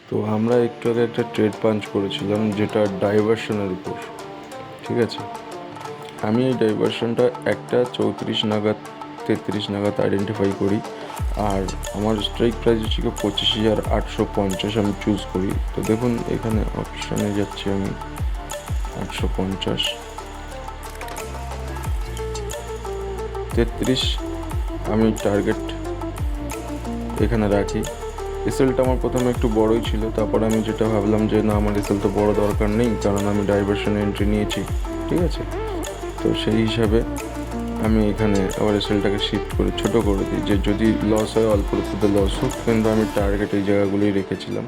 তো আমরা একটু আগে একটা ট্রেড পাঞ্চ করেছিলাম, যেটা ডাইভারশনের উপর। ঠিক আছে, আমি এই ডাইভারশনটা 1:34 নাগাদ 33 নাগাদ আইডেন্টিফাই করি। আর আমার স্ট্রাইক প্রাইস হচ্ছে 25,850, আমি চুজ করি। তো দেখুন এখানে অপশানে যাচ্ছি আমি 850 33, আমি টার্গেট এখানে রাখি। এসএলটা আমার প্রথমে একটু বড়ই ছিল, তারপর আমি যেটা ভাবলাম যে না, আমার এসএল তো বড় দরকার নেই, কারণ আমি ডাইভারশনে এন্ট্রি নিয়েছি। ঠিক আছে, তো সেই হিসাবে আমি এখানে আবার এসএলটাকে শিফট করে ছোটো করে দিই, যে যদি লস হয় অল্প লস হোক, কিন্তু আমি টার্গেট এই জায়গাগুলোই রেখেছিলাম।